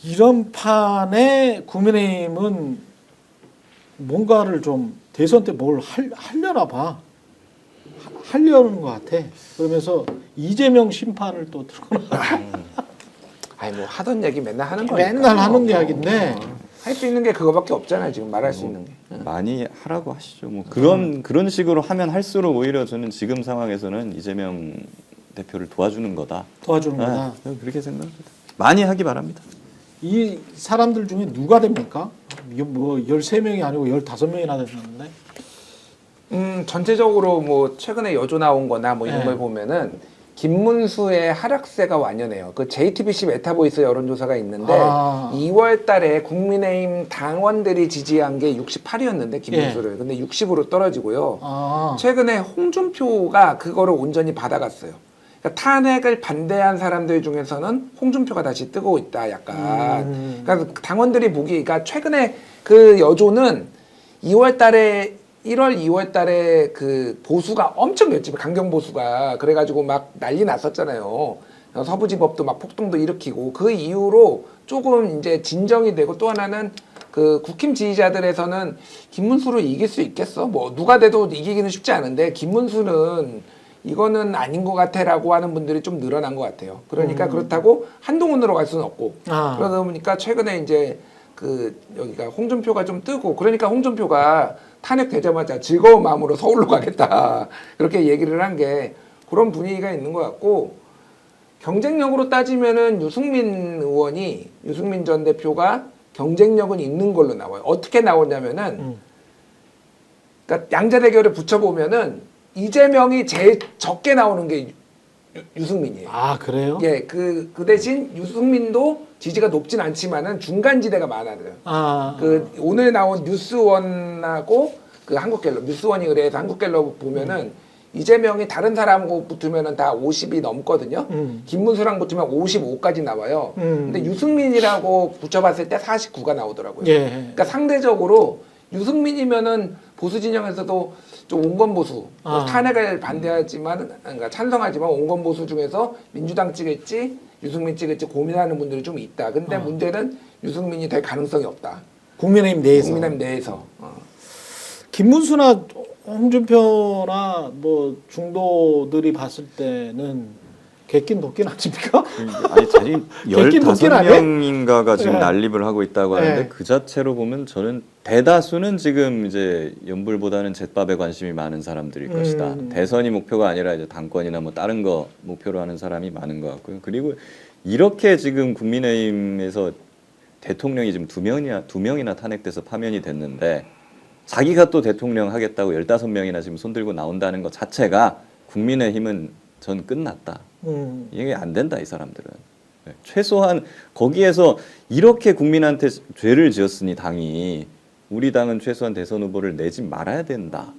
이런 판에 국민의힘은 뭔가를 좀 대선 때 뭘 하려나 봐. 하려는 것 같아. 그러면서 이재명 심판을 또 들거나. 아니 뭐 하던 얘기 맨날 하는 거니까. 맨날 하는 이야기인데. 할 수 있는 게 그거밖에 없잖아요. 지금 말할 수 있는 게. 많이 하라고 하시죠. 뭐 그런 식으로 하면 할수록 오히려 저는 지금 상황에서는 이재명 대표를 도와주는 거다. 도와주는 거다. 저는 그렇게 생각합니다. 많이 하기 바랍니다. 이 사람들 중에 누가 됩니까? 이게 뭐 13명이 아니고 15명이나 됐는데. 전체적으로 뭐 최근에 여조 나온 거나 뭐 이런 네. 걸 보면은 김문수의 하락세가 완연해요. 그 JTBC 메타보이스 여론조사가 있는데 2월 달에 국민의힘 당원들이 지지한 게 68이었는데 김문수를. 근데 60으로 떨어지고요. 최근에 홍준표가 그거를 온전히 받아갔어요. 그러니까 탄핵을 반대한 사람들 중에서는 홍준표가 다시 뜨고 있다, 약간. 그러니까 당원들이 보기, 그러니까 최근에 그 여조는 2월 달에 1월, 2월 달에 그 보수가 엄청 였지, 강경 보수가. 그래가지고 막 난리 났었잖아요. 서부지법도 막 폭동도 일으키고. 그 이후로 조금 이제 진정이 되고, 또 하나는 그 국힘 지지자들에서는 김문수를 이길 수 있겠어? 뭐 누가 돼도 이기기는 쉽지 않은데, 김문수는 이거는 아닌 것 같아라고 하는 분들이 좀 늘어난 것 같아요. 그러니까 그렇다고 한동훈으로 갈 수는 없고. 그러다 보니까 최근에 이제 그 여기가 홍준표가 좀 뜨고, 그러니까 홍준표가 탄핵되자마자 즐거운 마음으로 서울로 가겠다, 그렇게 얘기를 한 게 그런 분위기가 있는 것 같고, 경쟁력으로 따지면은 유승민 전 대표가 경쟁력은 있는 걸로 나와요. 어떻게 나오냐면은 그러니까 양자 대결을 붙여보면은 이재명이 제일 적게 나오는 게 유승민이에요. 아, 그래요? 예, 그 대신 유승민도 지지가 높진 않지만은 중간지대가 많아요. 그 오늘 나온 뉴스원하고 그 한국갤럽, 뉴스원이 의뢰해서 한국갤럽 보면은 이재명이 다른 사람하고 붙으면은 다 50이 넘거든요. 김문수랑 붙으면 55까지 나와요. 근데 유승민이라고 붙여봤을 때 49가 나오더라고요. 예. 그러니까 상대적으로 유승민이면은 보수 진영에서도 좀 온건 보수, 뭐 탄핵을 반대하지만, 그러니까 찬성하지만 온건 보수 중에서 민주당 찍을지 유승민 찍을지 고민하는 분들이 좀 있다. 근데 문제는 유승민이 될 가능성이 없다. 국민의힘 내에서. 국민의힘 내에서. 김문수나 홍준표나 뭐 중도들이 봤을 때는 객긴 돕긴 하십니까? 아니 자기 객긴 돕긴 하네? 15명인가가 지금 네. 난립을 하고 있다고 하는데 네. 그 자체로 보면 저는 대다수는 지금 이제 연불보다는 잿밥에 관심이 많은 사람들일 것이다. 대선이 목표가 아니라 이제 당권이나 뭐 다른 거 목표로 하는 사람이 많은 것 같고요. 그리고 이렇게 지금 국민의힘에서 대통령이 지금 두 명이나 탄핵돼서 파면이 됐는데, 자기가 또 대통령 하겠다고 15명이나 지금 손들고 나온다는 것 자체가 국민의힘은 전 끝났다. 이게 안 된다, 이 사람들은. 네. 최소한 거기에서 이렇게 국민한테 죄를 지었으니 당이, 우리 당은 최소한 대선 후보를 내지 말아야 된다.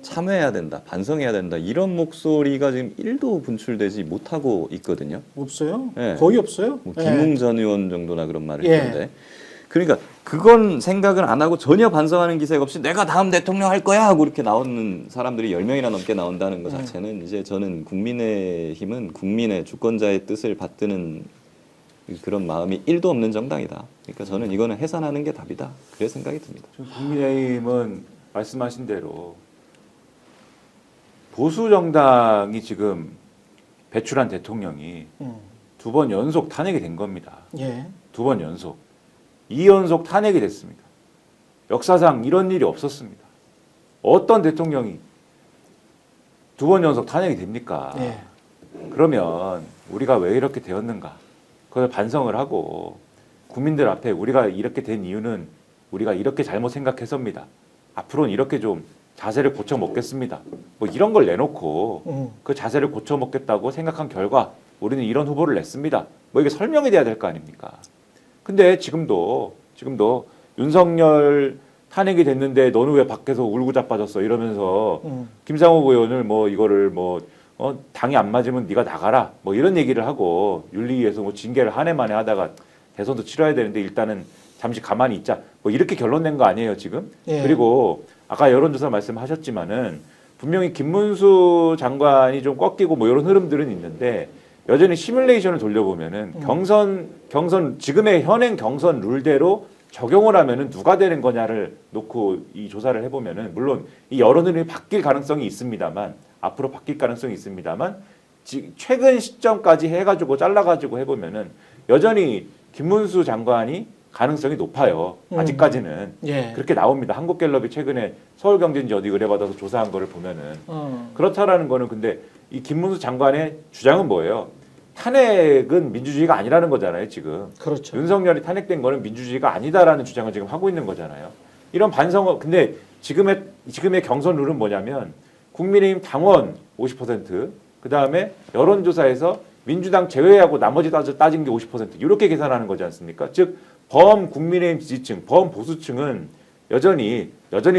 참여해야 된다. 반성해야 된다. 이런 목소리가 지금 1도 분출되지 못하고 있거든요. 없어요? 네. 거의 없어요? 뭐 김웅 전 의원 정도나 그런 말을 예. 했는데, 그러니까 그건 생각을 안 하고 전혀 반성하는 기색 없이 내가 다음 대통령 할 거야 하고 이렇게 나오는 사람들이 10명이나 넘게 나온다는 것 자체는 이제 저는 국민의힘은 국민의 주권자의 뜻을 받드는 그런 마음이 1도 없는 정당이다. 그러니까 저는 이거는 해산하는 게 답이다. 그래 생각이 듭니다. 국민의힘은 말씀하신 대로 보수 정당이 지금 배출한 대통령이 2번 연속 탄핵이 된 겁니다. 예. 2번 연속. 2연속 탄핵이 됐습니다. 역사상 이런 일이 없었습니다. 어떤 대통령이 2번 연속 탄핵이 됩니까? 예. 그러면 우리가 왜 이렇게 되었는가? 그걸 반성을 하고 국민들 앞에 우리가 이렇게 된 이유는 우리가 이렇게 잘못 생각해서입니다. 앞으로는 이렇게 좀 자세를 고쳐 먹겠습니다. 뭐 이런 걸 내놓고 그 자세를 고쳐 먹겠다고 생각한 결과 우리는 이런 후보를 냈습니다. 뭐 이게 설명이 돼야 될 거 아닙니까? 근데 지금도 윤석열 탄핵이 됐는데 너는 왜 밖에서 울고 자빠졌어 이러면서 김상욱 의원을 뭐 이거를 당이 안 맞으면 네가 나가라 뭐 이런 얘기를 하고 윤리위에서 뭐 징계를 한 해 만에 하다가 대선도 치러야 되는데 일단은 잠시 가만히 있자 뭐 이렇게 결론 낸 거 아니에요 지금? 예. 그리고 아까 여론조사 말씀하셨지만은 분명히 김문수 장관이 좀 꺾이고 뭐 이런 흐름들은 있는데 여전히 시뮬레이션을 돌려보면은 경선 지금의 현행 경선 룰대로 적용을 하면은 누가 되는 거냐를 놓고 이 조사를 해보면은 물론 이 여론이 바뀔 가능성이 있습니다만 앞으로 바뀔 가능성이 있습니다만 최근 시점까지 해가지고 잘라가지고 해보면은 여전히 김문수 장관이 가능성이 높아요. 아직까지는 예. 그렇게 나옵니다. 한국갤럽이 최근에 서울경제인지 어디 의뢰받아서 조사한 거를 보면은 그렇다라는 거는 근데 이 김문수 장관의 주장은 뭐예요? 탄핵은 민주주의가 아니라는 거잖아요, 지금. 그렇죠. 윤석열이 탄핵된 거는 민주주의가 아니다라는 주장을 지금 하고 있는 거잖아요. 이런 반성을 근데 지금의 경선 룰은 뭐냐면 국민의힘 당원 50%, 그다음에 여론조사에서 민주당 제외하고 나머지 따진 게 50% 이렇게 계산하는 거지 않습니까? 즉 범국민의힘 지지층, 범보수층은 여전히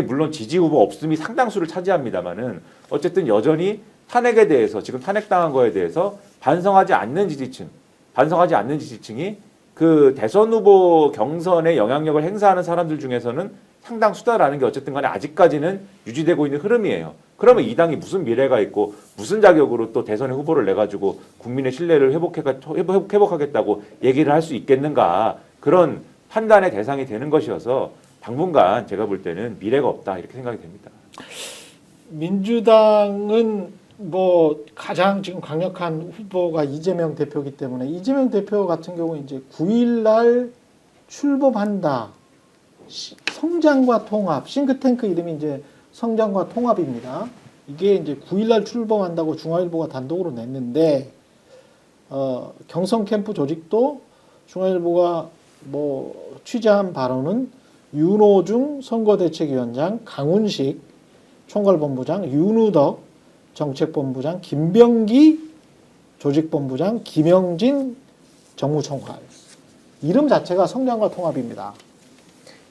물론 지지 후보 없음이 상당수를 차지합니다만은 어쨌든 여전히 탄핵에 대해서 지금 탄핵당한 거에 대해서 반성하지 않는 지지층이 그 대선 후보 경선에 영향력을 행사하는 사람들 중에서는 상당수다라는 게 어쨌든 간에 아직까지는 유지되고 있는 흐름이에요. 그러면 이 당이 무슨 미래가 있고 무슨 자격으로 또 대선에 후보를 내가지고 국민의 신뢰를 회복하겠다고 얘기를 할 수 있겠는가. 그런 판단의 대상이 되는 것이어서 당분간 제가 볼 때는 미래가 없다 이렇게 생각이 됩니다. 민주당은 뭐 가장 지금 강력한 후보가 이재명 대표이기 때문에 이재명 대표 같은 경우 이제 9일날 출범한다. 성장과 통합, 싱크탱크 이름이 이제 성장과 통합입니다. 이게 이제 9일날 출범한다고 중앙일보가 단독으로 냈는데 경선 캠프 조직도 중앙일보가 뭐 취재한 바로는 윤호중 선거대책위원장, 강훈식 총괄본부장, 윤우덕 정책본부장, 김병기 조직본부장, 김영진 정무총괄. 이름 자체가 성장과 통합입니다.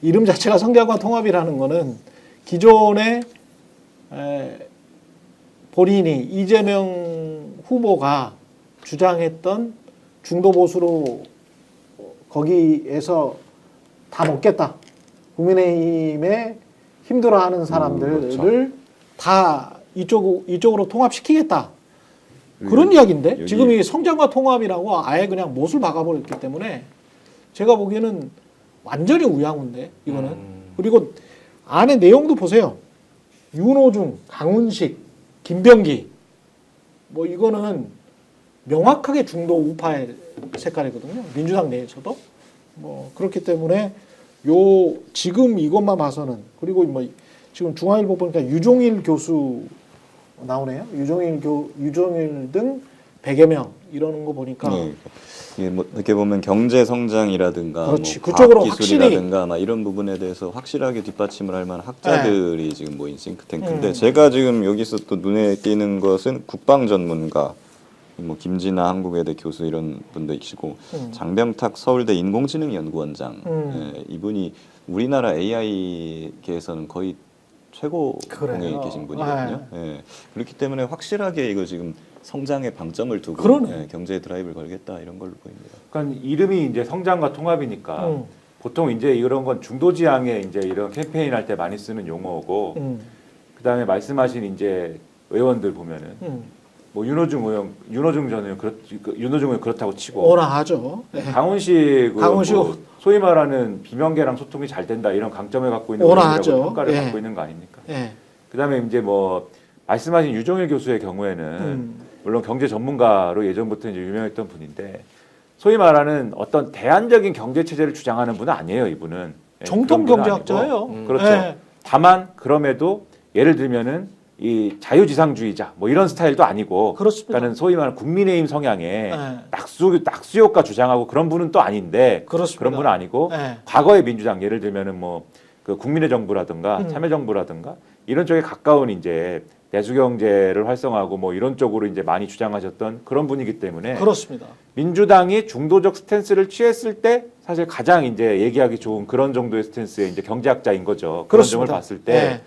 이름 자체가 성장과 통합이라는 거는 기존에 본인이 이재명 후보가 주장했던 중도보수로 거기에서 다 먹겠다. 국민의힘에 힘들어하는 사람들을 그렇죠. 다 이쪽으로 통합시키겠다. 그런 이야기인데 지금 이 성장과 통합이라고 아예 그냥 못을 박아버렸기 때문에 제가 보기에는 완전히 우양우인데 이거는. 그리고 안에 내용도 보세요. 윤호중, 강훈식, 김병기 뭐 이거는 명확하게 중도 우파의 색깔이거든요. 민주당 내에서도. 뭐 그렇기 때문에 요 지금 이것만 봐서는 그리고 뭐 지금 중앙일보 보니까 유종일 교수 나오네요. 유종일 등 100여 명 이러는 거 보니까 네. 이게 뭐 어떻게 보면 경제 성장이라든가 그렇지. 뭐 그쪽으로 과학기술이라든가 막 이런 부분에 대해서 확실하게 뒷받침을 할 만한 학자들이 지금 모인 싱크탱크인데 제가 지금 여기서 또 눈에 띄는 것은 국방 전문가 뭐 김진아 한국외대 교수 이런 분도 계시고 장병탁 서울대 인공지능연구원장 예, 이분이 우리나라 AI계에서는 거의 최고 공에 계신 분이거든요. 예, 그렇기 때문에 확실하게 이거 지금 성장에 방점을 두고 예, 경제 드라이브를 걸겠다 이런 걸로 보입니다. 그러니까 이름이 이제 성장과 통합이니까 보통 이제 이런 건 중도 지향에 이제 이런 캠페인 할 때 많이 쓰는 용어고 그다음에 말씀하신 이제 의원들 보면은 뭐 윤호중 전 의원 윤호중은 그렇다고 치고 오라하죠. 네. 강훈식 뭐 소위 말하는 비명계랑 소통이 잘 된다 이런 강점을 갖고 있는 오라하죠. 평가를 예. 갖고 있는 거 아닙니까? 예. 그다음에 이제 뭐 말씀하신 유종일 교수의 경우에는 물론 경제 전문가로 예전부터 이제 유명했던 분인데 소위 말하는 어떤 대안적인 경제 체제를 주장하는 분은 아니에요. 이분은 정통 그런 분은 경제학자예요. 아니고. 그렇죠. 예. 다만 그럼에도 예를 들면은 이 자유지상주의자 뭐 이런 스타일도 아니고 그렇습니다. 그러니까는 소위 말하는 국민의힘 성향의 예. 낙수효과 주장하고 그런 분은 또 아닌데 그렇습니다. 그런 분은 아니고 예. 과거의 민주당 예를 들면은 뭐 그 국민의 정부라든가 참여정부라든가 이런 쪽에 가까운 이제 내수경제를 활성화하고 뭐 이런 쪽으로 이제 많이 주장하셨던 그런 분이기 때문에 그렇습니다. 민주당이 중도적 스탠스를 취했을 때 사실 가장 이제 얘기하기 좋은 그런 정도의 스탠스의 이제 경제학자인 거죠. 그런 점을 그렇습니다. 봤을 때 예.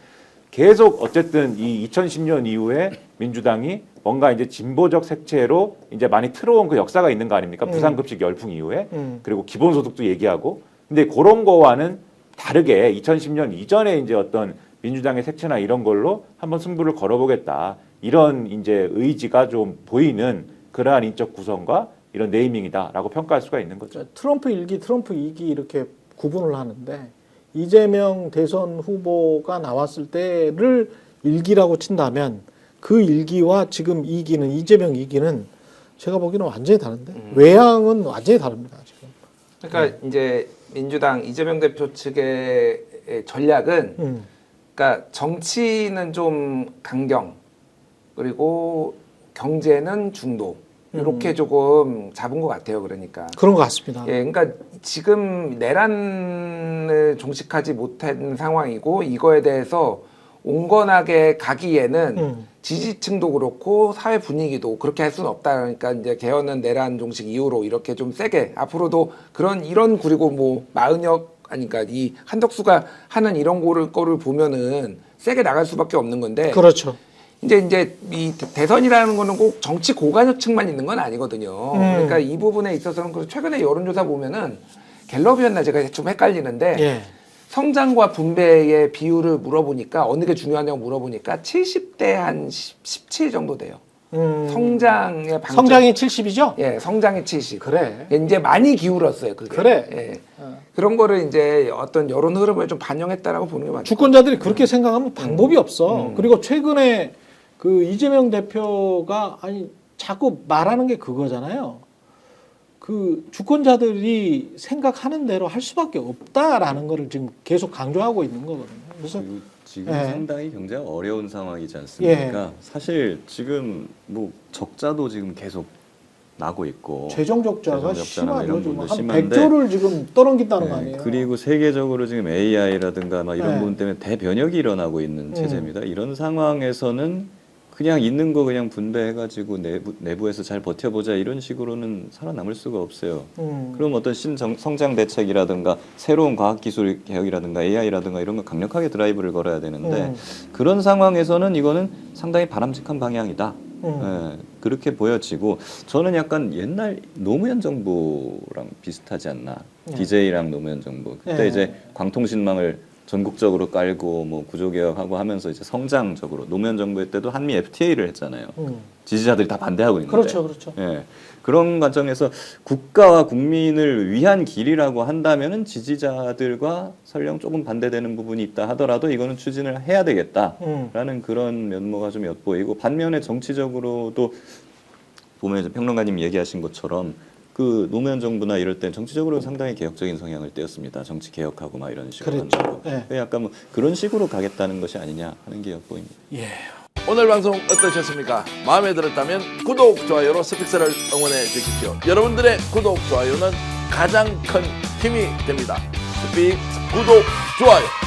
계속 어쨌든 이 2010년 이후에 민주당이 뭔가 이제 진보적 색채로 이제 많이 틀어온 그 역사가 있는 거 아닙니까? 부산급식 열풍 이후에 그리고 기본소득도 얘기하고 근데 그런 거와는 다르게 2010년 이전에 이제 어떤 민주당의 색채나 이런 걸로 한번 승부를 걸어보겠다 이런 이제 의지가 좀 보이는 그러한 인적 구성과 이런 네이밍이다라고 평가할 수가 있는 거죠. 트럼프 1기, 트럼프 2기 이렇게 구분을 하는데 이재명 대선 후보가 나왔을 때를 1기라고 친다면 그 1기와 지금 2기는 이재명 2기는 제가 보기에는 완전히 다른데 외양은 완전히 다릅니다. 지금. 그러니까 이제 민주당 이재명 대표 측의 전략은 그러니까 정치는 좀 강경 그리고 경제는 중도 이렇게 조금 잡은 것 같아요. 그러니까 그런 것 같습니다. 예, 그러니까 지금 내란을 종식하지 못한 상황이고 이거에 대해서 온건하게 가기에는 지지층도 그렇고 사회 분위기도 그렇게 할 수는 없다. 그러니까 이제 개헌은 내란 종식 이후로 이렇게 좀 세게 앞으로도 이런 그리고 뭐 마은혁 아니까 이 한덕수가 하는 이런 거를 보면은 세게 나갈 수밖에 없는 건데. 그렇죠. 이제 이 대선이라는 거는 꼭 정치 고관여층만 있는 건 아니거든요. 그러니까 이 부분에 있어서는 그 최근에 여론조사 보면은 갤럽이었나 제가 좀 헷갈리는데 예. 성장과 분배의 비율을 물어보니까 어느 게 중요하냐고 물어보니까 70대 한 17 정도 돼요. 성장의 방점. 성장이 70이죠? 예, 성장이 70. 그래. 이제 많이 기울었어요. 그게. 그래. 예. 그런 거를 이제 어떤 여론 흐름을 좀 반영했다라고 보는 게 맞죠. 주권자들이 그렇게 생각하면 방법이 없어. 그리고 최근에 그 이재명 대표가 아니 자꾸 말하는 게 그거잖아요. 그 주권자들이 생각하는 대로 할 수밖에 없다라는 거를 지금 계속 강조하고 있는 거거든요. 그래서 그리고 지금 예. 상당히 경제가 어려운 상황이지 않습니까? 예. 사실 지금 뭐 적자도 지금 계속 나고 있고 재정 적자가 재정 적자나 심하죠. 이런 지금 부분도 한 심한데 100조를 지금 떠넘긴다는 거 네, 아니에요? 그리고 세계적으로 지금 AI라든가 막 이런 네. 부분 때문에 대변혁이 일어나고 있는 체제입니다. 이런 상황에서는 그냥 있는 거 그냥 분배해가지고 내부에서 잘 버텨보자 이런 식으로는 살아남을 수가 없어요. 그럼 어떤 성장 대책이라든가 새로운 과학기술 개혁이라든가 AI라든가 이런 거 강력하게 드라이브를 걸어야 되는데 그런 상황에서는 이거는 상당히 바람직한 방향이다. 예, 그렇게 보여지고 저는 약간 옛날 노무현 정부랑 비슷하지 않나. DJ랑 노무현 정부. 그때 이제 광통신망을 전국적으로 깔고 뭐 구조개혁하고 하면서 이제 성장적으로 노무현 정부 때도 한미 FTA를 했잖아요. 지지자들이 다 반대하고 있는데. 그렇죠, 그렇죠. 예. 그런 과정에서 국가와 국민을 위한 길이라고 한다면은 지지자들과 설령 조금 반대되는 부분이 있다 하더라도 이거는 추진을 해야 되겠다라는 그런 면모가 좀 엿보이고 반면에 정치적으로도 보면 이제 평론가님 얘기하신 것처럼 그 노무현 정부나 이럴 때 정치적으로 상당히 개혁적인 성향을 띄었습니다. 정치 개혁하고 막 이런 식으로 그랬죠. 한다고. 예. 약간 뭐 그런 식으로 가겠다는 것이 아니냐 하는 게 엿보입니다. 예. 오늘 방송 어떠셨습니까? 마음에 들었다면 구독, 좋아요로 스픽스를 응원해 주십시오. 여러분들의 구독, 좋아요는 가장 큰 힘이 됩니다. 스픽스 구독, 좋아요.